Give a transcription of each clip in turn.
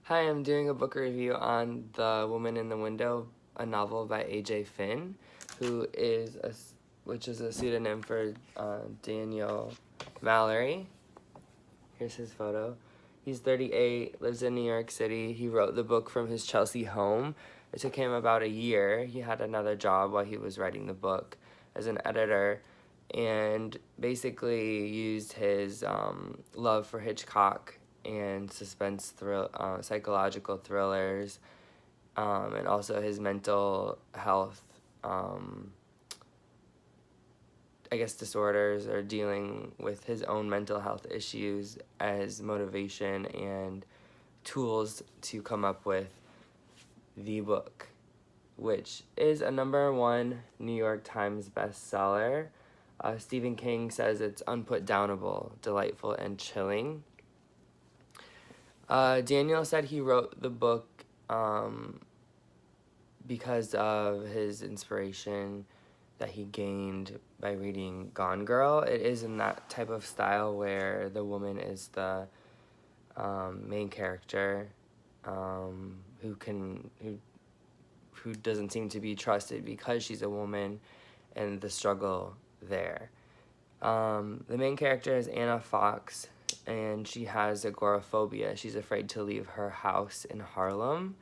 Hi, I'm doing a book review on The Woman in the Window, a novel by A.J. Finn, which is a pseudonym for Daniel Mallory. Here's his photo. He's 38, lives in New York City. He wrote the book from his Chelsea home. It took him about a year. He had another job while he was writing the book as an editor, and basically used his love for Hitchcock and psychological thrillers, and also his mental health, disorders, or dealing with his own mental health issues as motivation and tools to come up with the book, which is a #1 New York Times bestseller. Stephen King says it's unputdownable, delightful, and chilling. Daniel said he wrote the book because of his inspiration that he gained by reading Gone Girl. It is in that type of style where the woman is the main character, who doesn't seem to be trusted because she's a woman, and the struggle there. The main character is Anna Fox, and she has agoraphobia. She's afraid to leave her house in Harlem.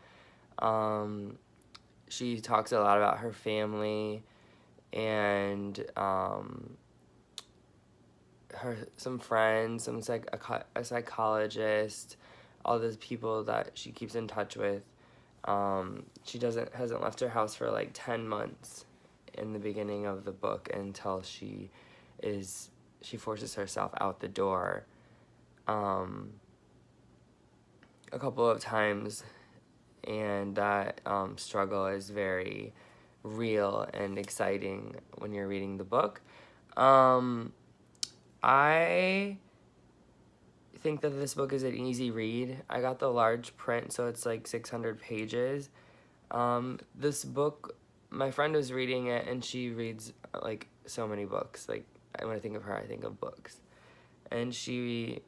She talks a lot about her family and some friends, a psychologist, all those people that she keeps in touch with. She hasn't left her house for like 10 months in the beginning of the book until she forces herself out the door a couple of times, and that struggle is very real and exciting when you're reading the book. I think that this book is an easy read. I got the large print, so it's like 600 pages. This book, my friend was reading it, and she reads like so many books. Like, when I think of her, I think of books. And she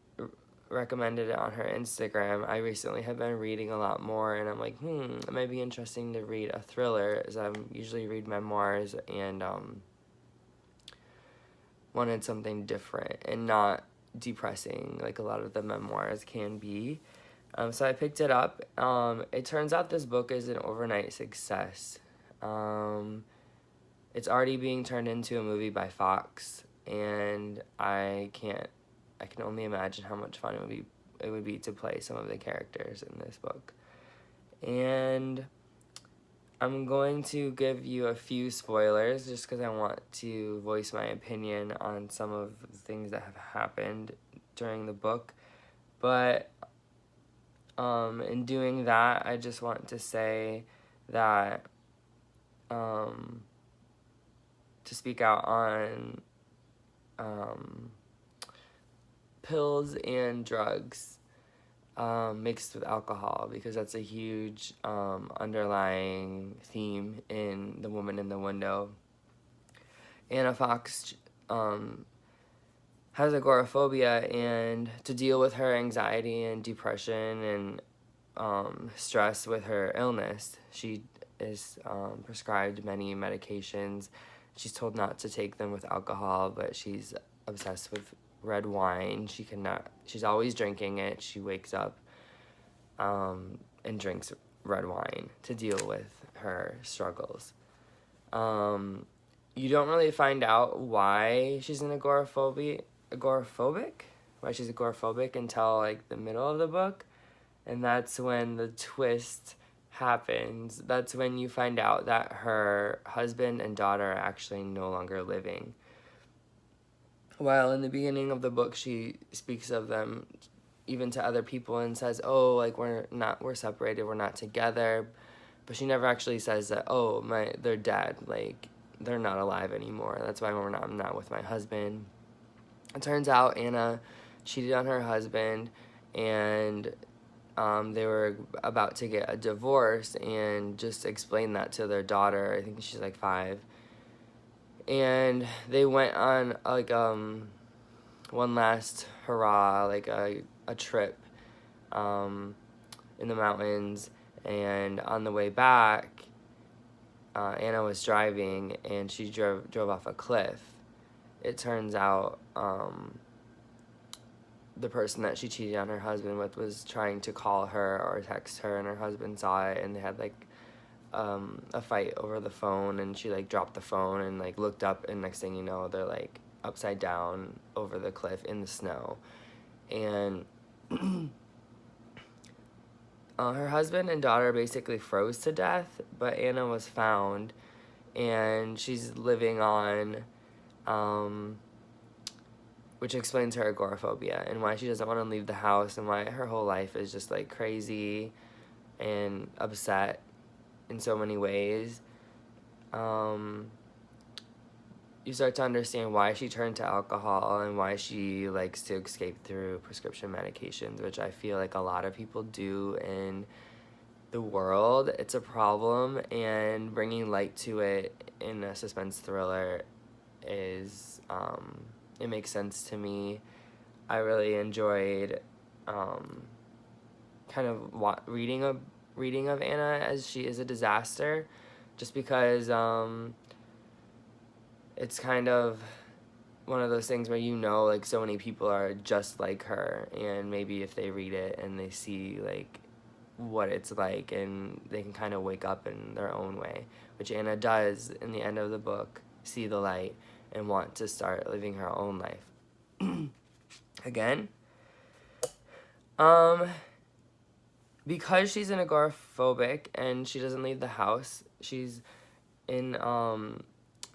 recommended it on her Instagram. I recently have been reading a lot more, and I'm like, it might be interesting to read a thriller, as I usually read memoirs, and wanted something different and not depressing like a lot of the memoirs can be. So I picked it up. It turns out this book is an overnight success. It's already being turned into a movie by Fox, and I can only imagine how much fun it would be to play some of the characters in this book. And I'm going to give you a few spoilers just because I want to voice my opinion on some of the things that have happened during the book. But in doing that, I just want to say that to speak out on pills and drugs mixed with alcohol, because that's a huge underlying theme in The Woman in the Window. Anna Fox has agoraphobia, and to deal with her anxiety and depression and stress with her illness, she is prescribed many medications. She's told not to take them with alcohol, but she's obsessed with red wine. She's always drinking it. She wakes up and drinks red wine to deal with her struggles. You don't really find out why she's agoraphobic, why she's agoraphobic until like the middle of the book, and that's when the twist happens. That's when you find out that her husband and daughter are actually no longer living. While in the beginning of the book she speaks of them even to other people and says, oh, like we're separated, we're not together, but she never actually says that, oh, they're dead, like they're not alive anymore. That's why I'm not with my husband. It turns out Anna cheated on her husband, and they were about to get a divorce, and just explained that to their daughter. I think she's like 5. And they went on like one last hurrah, like a trip in the mountains, and on the way back, Anna was driving and she drove off a cliff. It turns out the person that she cheated on her husband with was trying to call her or text her, and her husband saw it, and they had like a fight over the phone, and she like dropped the phone and like looked up, and next thing you know, they're like upside down over the cliff in the snow. And her husband and daughter basically froze to death, but Anna was found, and she's living on, which explains her agoraphobia and why she doesn't want to leave the house, and why her whole life is just like crazy and upset in so many ways. You start to understand why she turned to alcohol and why she likes to escape through prescription medications, which I feel like a lot of people do in the world. It's a problem, and bringing light to it in a suspense thriller is, it makes sense to me. I really enjoyed kind of reading of Anna as she is a disaster, just because it's kind of one of those things where like so many people are just like her, and maybe if they read it and they see like what it's like, and they can kind of wake up in their own way, which Anna does in the end of the book, see the light and want to start living her own life. Again, because she's an agoraphobic and she doesn't leave the house, she's in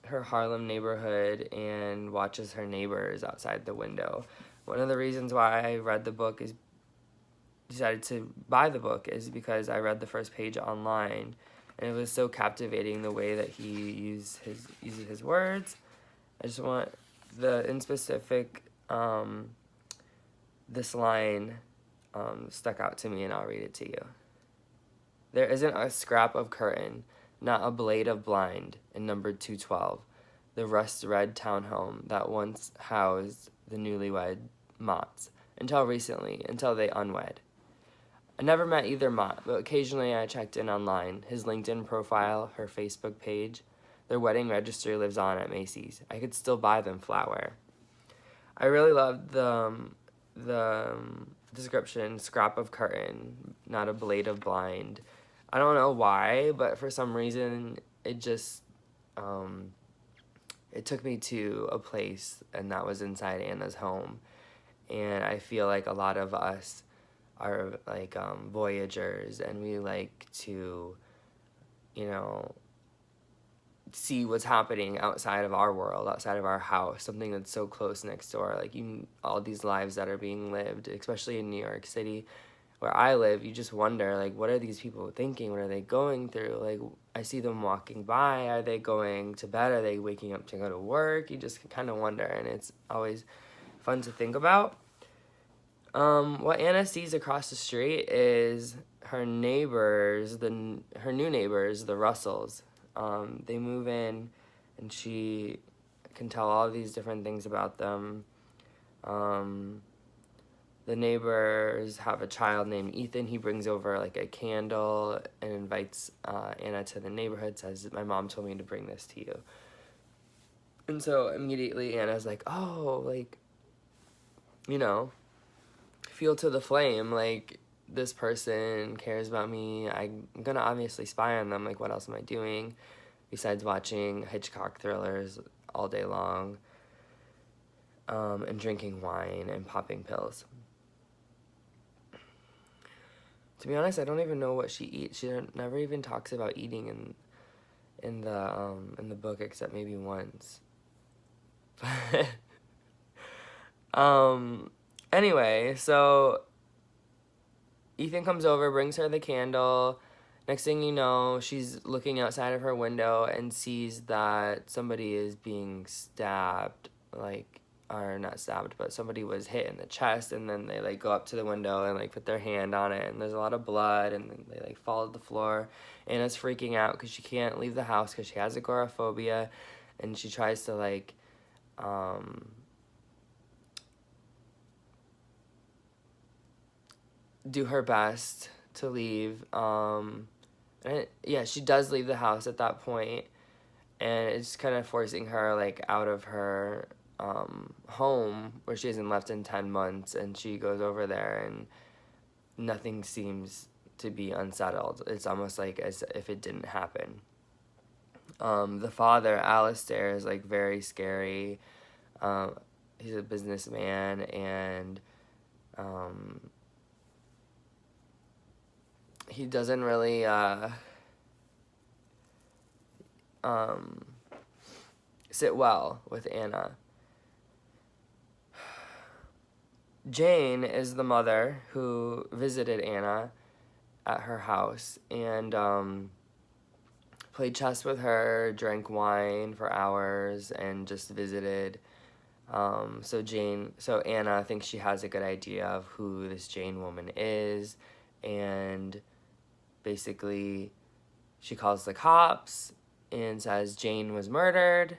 her Harlem neighborhood and watches her neighbors outside the window. One of the reasons why I read the book decided to buy the book is because I read the first page online, and it was so captivating the way that he uses his words. I just want in specific, this line stuck out to me, and I'll read it to you. There isn't a scrap of curtain, not a blade of blind, in number 212, the rust-red townhome that once housed the newlywed Motts, until recently, until they unwed. I never met either Mott, but occasionally I checked in online, his LinkedIn profile, her Facebook page. Their wedding registry lives on at Macy's. I could still buy them flatware. I really loved the description, scrap of curtain, not a blade of blind. I don't know why, but for some reason, it just, it took me to a place, and that was inside Anna's home. And I feel like a lot of us are like voyagers, and we like to, see what's happening outside of our world, outside of our house, something that's so close next door. Like all these lives that are being lived, especially in New York City, where I live, you just wonder, like, what are these people thinking? What are they going through? Like, I see them walking by. Are they going to bed? Are they waking up to go to work? You just kind of wonder, and it's always fun to think about. What Anna sees across the street is her neighbors, her new neighbors, the Russells. They move in, and she can tell all these different things about them. The neighbors have a child named Ethan. He brings over like a candle and invites Anna to the neighborhood, says, "My mom told me to bring this to you." And so immediately Anna's like, oh, like, feel to the flame, like, this person cares about me. I'm gonna obviously spy on them. Like, what else am I doing besides watching Hitchcock thrillers all day long, and drinking wine and popping pills? To be honest, I don't even know what she eats. She never even talks about eating in the book, except maybe once. Anyway, so Ethan comes over, brings her the candle. Next thing you know, she's looking outside of her window and sees that somebody is being stabbed, or not stabbed, but somebody was hit in the chest, and then they, like, go up to the window and, like, put their hand on it, and there's a lot of blood, and then they, like, fall to the floor. Anna's freaking out because she can't leave the house because she has agoraphobia, and she tries to, like, do her best to leave. She does leave the house at that point, and it's kind of forcing her like out of her home where she hasn't left in 10 months, and she goes over there and nothing seems to be unsettled. It's almost like as if it didn't happen. The father, Alistair, is like very scary. He's a businessman, and he doesn't really sit well with Anna. Jane is the mother who visited Anna at her house and played chess with her, drank wine for hours, and just visited. So Anna thinks she has a good idea of who this Jane woman is, and basically she calls the cops and says Jane was murdered,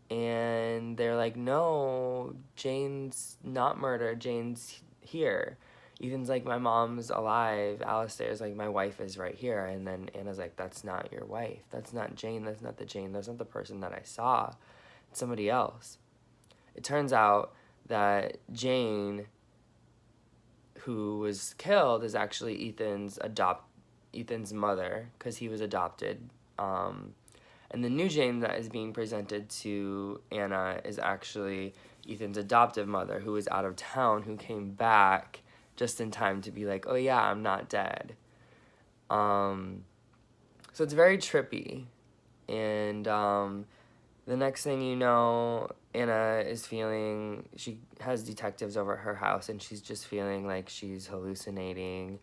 and they're like, no, Jane's not murdered, Jane's here. Ethan's like, my mom's alive. Alistair's like, my wife is right here. And then Anna's like, that's not your wife. That's not Jane. That's not the Jane. That's not the person that I saw. It's somebody else. It turns out that Jane, who was killed, is actually Ethan's mother, because he was adopted. And the new Jane that is being presented to Anna is actually Ethan's adoptive mother, who was out of town, who came back just in time to be like, oh yeah, I'm not dead. So it's very trippy. And the next thing you know, Anna is feeling, she has detectives over at her house, and she's just feeling like she's hallucinating.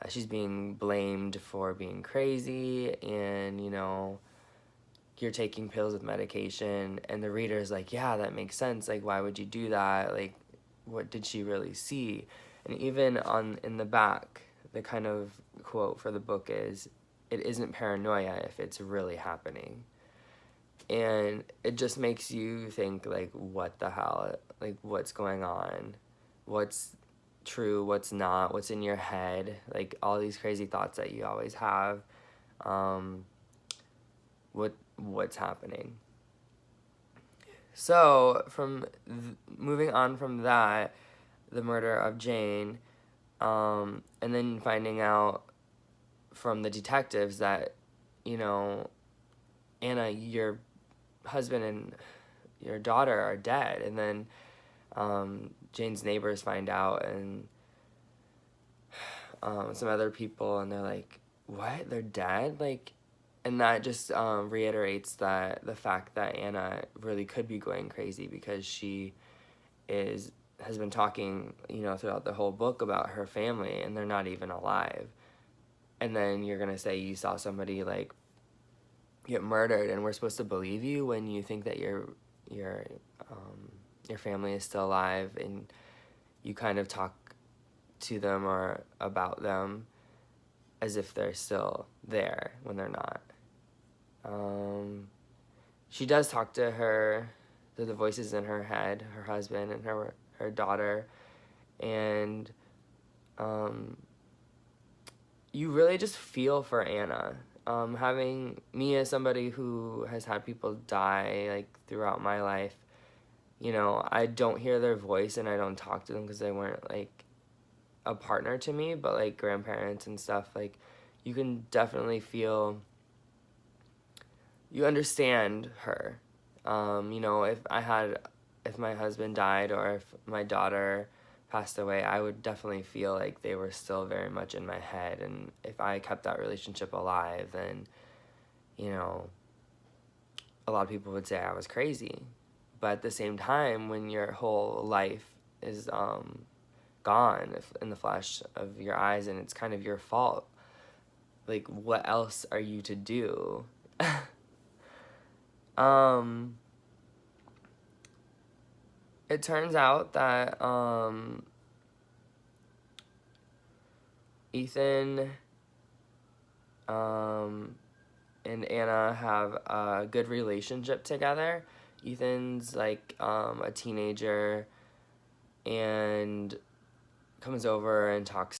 She's being blamed for being crazy, and, you're taking pills with medication, and the reader's like, yeah, that makes sense. Like, why would you do that? Like, what did she really see? And even in the back, the kind of quote for the book is, it isn't paranoia if it's really happening. And it just makes you think, like, what the hell? Like, what's going on? What's true? What's not? What's in your head? Like, all these crazy thoughts that you always have. What's happening? So, moving on from that, the murder of Jane, and then finding out from the detectives that, Anna, your husband and your daughter are dead. And then Jane's neighbors find out, and some other people, and they're like, what? They're dead? Like, and that just reiterates the fact that Anna really could be going crazy, because she has been talking, throughout the whole book about her family, and they're not even alive. And then you're gonna say you saw somebody like get murdered, and we're supposed to believe you when you think that your family is still alive, and you kind of talk to them or about them as if they're still there when they're not. She does talk to the voices in her head, her husband and her daughter, and you really just feel for Anna. Having me as somebody who has had people die, like, throughout my life, I don't hear their voice and I don't talk to them because they weren't, like, a partner to me, but, like, grandparents and stuff, like, you can definitely feel, you understand her. If my husband died or if my daughter passed away, I would definitely feel like they were still very much in my head. And if I kept that relationship alive, then, a lot of people would say I was crazy. But at the same time, when your whole life is gone in the flash of your eyes, and it's kind of your fault, like, what else are you to do? It turns out that Ethan and Anna have a good relationship together. Ethan's like a teenager and comes over and talks